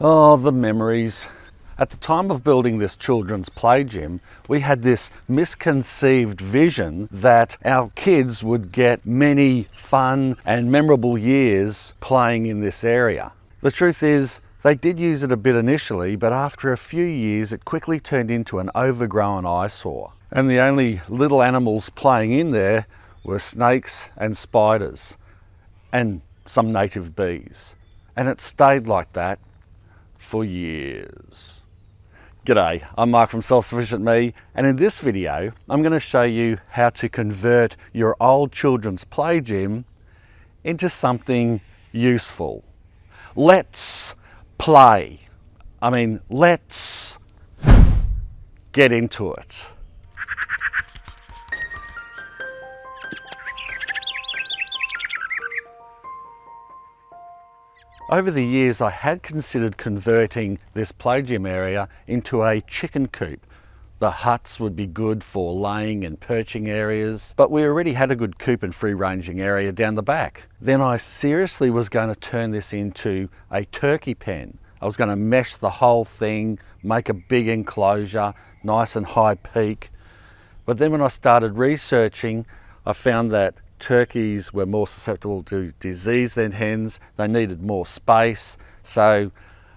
Oh, the memories. At the time of building this children's play gym, we had this misconceived vision that our kids would get many fun and memorable years playing in this area. The truth is, they did use it a bit initially, but after a few years it quickly turned into an overgrown eyesore. And the only little animals playing in there were snakes and spiders and some native bees. And it stayed like that for years. G'day, I'm Mark from Self Sufficient Me, and in this video I'm going to show you how to convert your old children's play gym into something useful. Let's play. Let's get into it. Over the years, I had considered converting this play gym area into a chicken coop. The huts would be good for laying and perching areas, but we already had a good coop and free ranging area down the back. Then I seriously was going to turn this into a turkey pen. I was going to mesh the whole thing, make a big enclosure, nice and high peak. But then when I started researching, I found that turkeys were more susceptible to disease than hens. They needed more space, so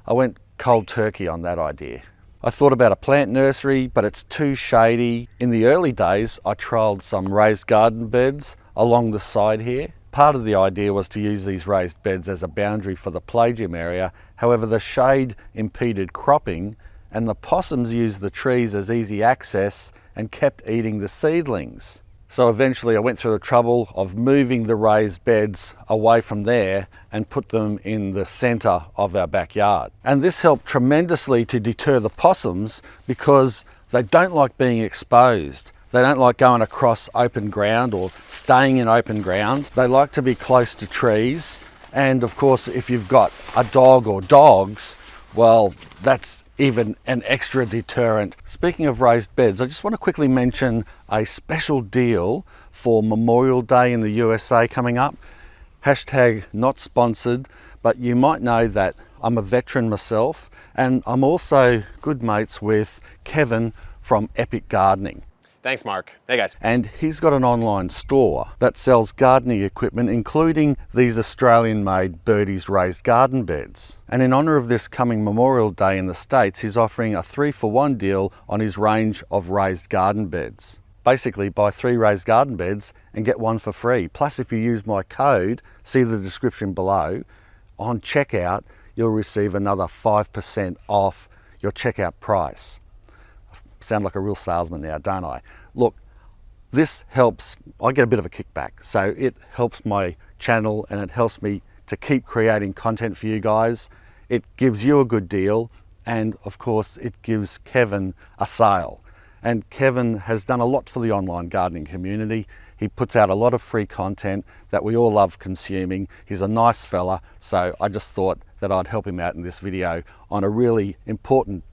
I went cold turkey on that idea. I thought about a plant nursery, but it's too shady. In the early days, I trialled some raised garden beds along the side here. Part of the idea was to use these raised beds as a boundary for the play gym area. However, the shade impeded cropping, and the possums used the trees as easy access and kept eating the seedlings. So eventually I went through the trouble of moving the raised beds away from there and put them in the centre of our backyard. And this helped tremendously to deter the possums because they don't like being exposed. They don't like going across open ground or staying in open ground. They like to be close to trees. And of course, if you've got a dog or dogs, well, that's even an extra deterrent. Speaking of raised beds, I just want to quickly mention a special deal for Memorial Day in the USA coming up. Hashtag not sponsored, but you might know that I'm a veteran myself, and I'm also good mates with Kevin from Epic Gardening. Thanks, Mark. Hey guys. And he's got an online store that sells gardening equipment, including these Australian-made Birdie's raised garden beds. And in honour of this coming Memorial Day in the States, he's offering a 3-for-1 deal on his range of raised garden beds. Basically, buy 3 raised garden beds and get 1 for free. Plus, if you use my code, see the description below, on checkout, you'll receive another 5% off your checkout price. Sound like a real salesman now, don't I? Look, this helps, I get a bit of a kickback, so it helps my channel and it helps me to keep creating content for you guys. It gives you a good deal, and of course it gives Kevin a sale. And Kevin has done a lot for the online gardening community. He puts out a lot of free content that we all love consuming. He's a nice fella, so I just thought that I'd help him out in this video on a really important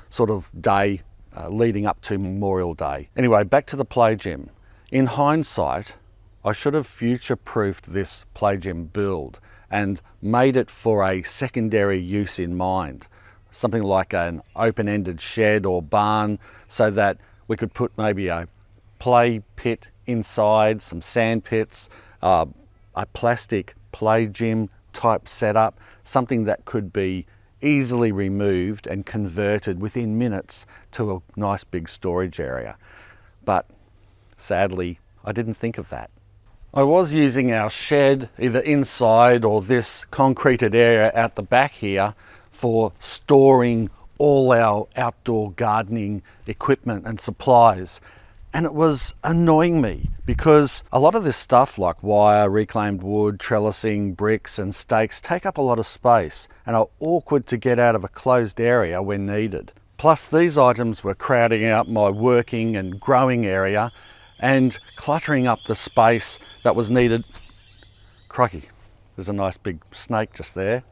sort of day leading up to Memorial Day. Anyway, back to the play gym. In hindsight, I should have future-proofed this play gym build and made it for a secondary use in mind. Something like an open-ended shed or barn, so that we could put maybe a play pit inside, some sand pits, a plastic play gym type setup, something that could be easily removed and converted within minutes to a nice big storage area. But sadly, I didn't think of that. I was using our shed either inside or this concreted area out the back here for storing all our outdoor gardening equipment and supplies. And it was annoying me because a lot of this stuff like wire, reclaimed wood, trellising, bricks and stakes take up a lot of space and are awkward to get out of a closed area when needed. Plus, these items were crowding out my working and growing area and cluttering up the space that was needed. Crikey, there's a nice big snake just there.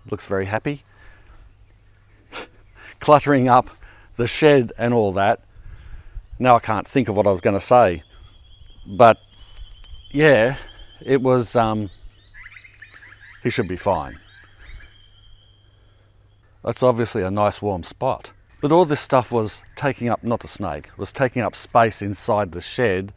Looks very happy. Cluttering up the shed and all that. Now I can't think of what I was going to say, but yeah, it was, he should be fine. That's obviously a nice warm spot. But all this stuff was taking up, not the snake, was taking up space inside the shed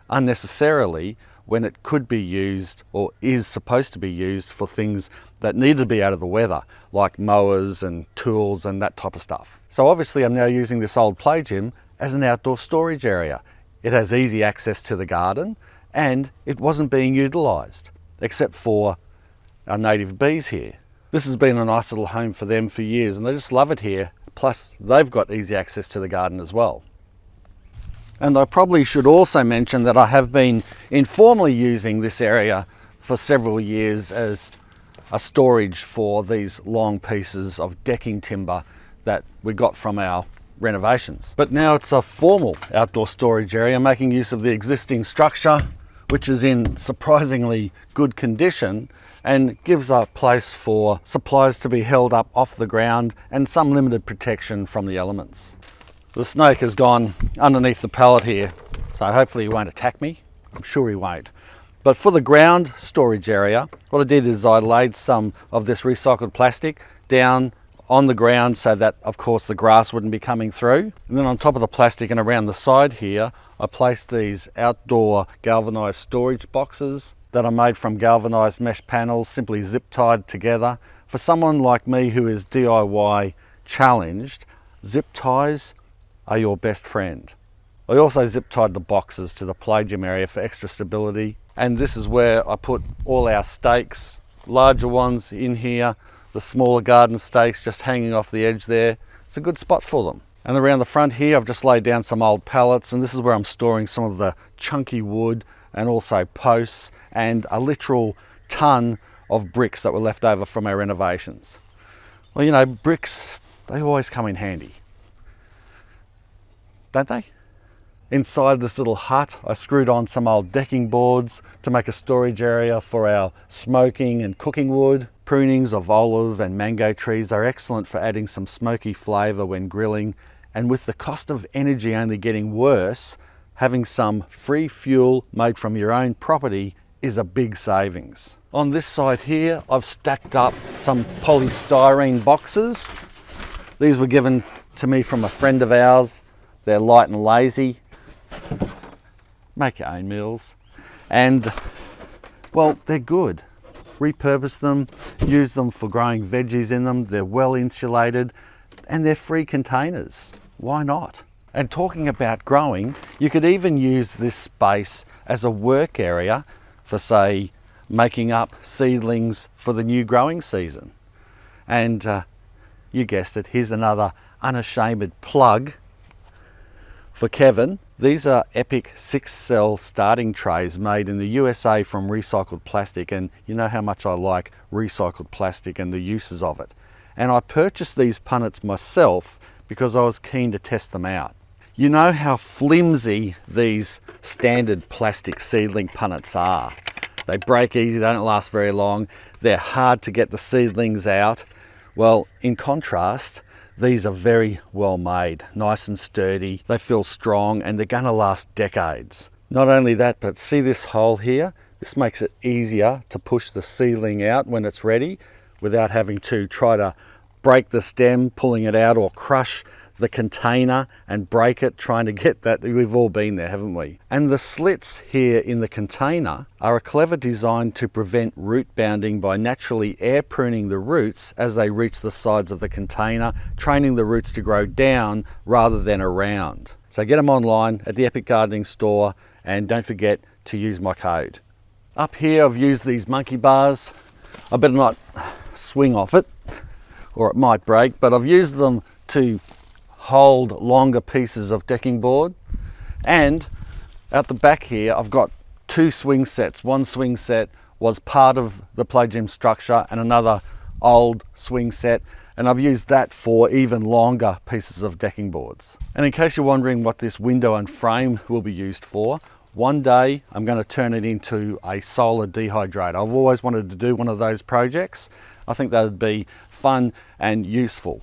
unnecessarily when it could be used, or is supposed to be used, for things that need to be out of the weather, like mowers and tools and that type of stuff. So obviously I'm now using this old play gym as an outdoor storage area. It has easy access to the garden and it wasn't being utilised, except for our native bees here. This has been a nice little home for them for years and they just love it here. Plus they've got easy access to the garden as well. And I probably should also mention that I have been informally using this area for several years as a storage for these long pieces of decking timber that we got from our renovations. But now it's a formal outdoor storage area, making use of the existing structure, which is in surprisingly good condition and gives a place for supplies to be held up off the ground and some limited protection from the elements. The snake has gone underneath the pallet here, so hopefully he won't attack me. I'm sure he won't. But for the ground storage area, what I did is I laid some of this recycled plastic down on the ground so that, of course, the grass wouldn't be coming through. And then on top of the plastic and around the side here, I placed these outdoor galvanized storage boxes that are made from galvanized mesh panels, simply zip tied together. For someone like me who is DIY challenged, zip ties are your best friend. I also zip tied the boxes to the play gym area for extra stability. And this is where I put all our stakes, larger ones in here, the smaller garden stakes just hanging off the edge there. It's a good spot for them. And around the front here, I've just laid down some old pallets, and this is where I'm storing some of the chunky wood and also posts and a literal ton of bricks that were left over from our renovations. Well, you know, bricks, they always come in handy, don't they? Inside this little hut, I screwed on some old decking boards to make a storage area for our smoking and cooking wood. Prunings of olive and mango trees are excellent for adding some smoky flavour when grilling, and with the cost of energy only getting worse, having some free fuel made from your own property is a big savings. On this side here, I've stacked up some polystyrene boxes. These were given to me from a friend of ours. They're light and lazy. Make your own meals. And, well, they're good. Repurpose them, use them for growing veggies in them. They're well insulated and they're free containers. Why not? And talking about growing, you could even use this space as a work area for, say, making up seedlings for the new growing season. And you guessed it, here's another unashamed plug for Kevin. These are Epic 6-cell starting trays made in the USA from recycled plastic, and you know how much I like recycled plastic and the uses of it. And I purchased these punnets myself because I was keen to test them out. You know how flimsy these standard plastic seedling punnets are. They break easy, they don't last very long, they're hard to get the seedlings out. Well, in contrast, these are very well made, nice and sturdy, they feel strong, and they're going to last decades. Not only that, but see this hole here? This makes it easier to push the seedling out when it's ready without having to try to break the stem, pulling it out, or crush the container and break it, trying to get that. We've all been there, haven't we? And the slits here in the container are a clever design to prevent root bounding by naturally air pruning the roots as they reach the sides of the container, training the roots to grow down rather than around. So get them online at the Epic Gardening store, and don't forget to use my code. Up here I've used these monkey bars. I better not swing off it or it might break, but I've used them to hold longer pieces of decking board. And out the back here I've got two swing sets. One swing set was part of the play gym structure and another old swing set, and I've used that for even longer pieces of decking boards. And in case you're wondering what this window and frame will be used for, one day I'm going to turn it into a solar dehydrator. I've always wanted to do one of those projects. I think that would be fun and useful.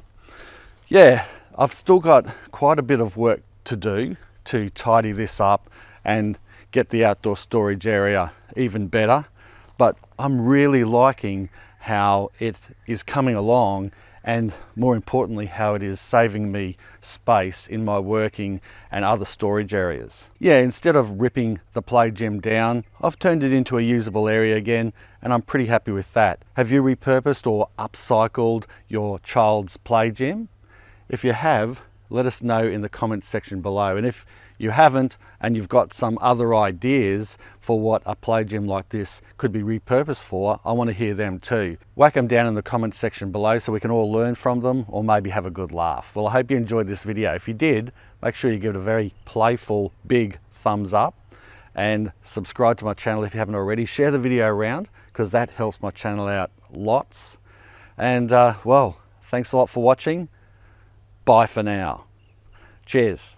Yeah, I've still got quite a bit of work to do to tidy this up and get the outdoor storage area even better, but I'm really liking how it is coming along and more importantly how it is saving me space in my working and other storage areas. Yeah, instead of ripping the play gym down, I've turned it into a usable area again, and I'm pretty happy with that. Have you repurposed or upcycled your child's play gym? If you have, let us know in the comments section below. And if you haven't and you've got some other ideas for what a play gym like this could be repurposed for, I want to hear them too. Whack them down in the comments section below so we can all learn from them or maybe have a good laugh. Well, I hope you enjoyed this video. If you did, make sure you give it a very playful big thumbs up and subscribe to my channel if you haven't already. Share the video around because that helps my channel out lots. And well, thanks a lot for watching. Bye for now. Cheers.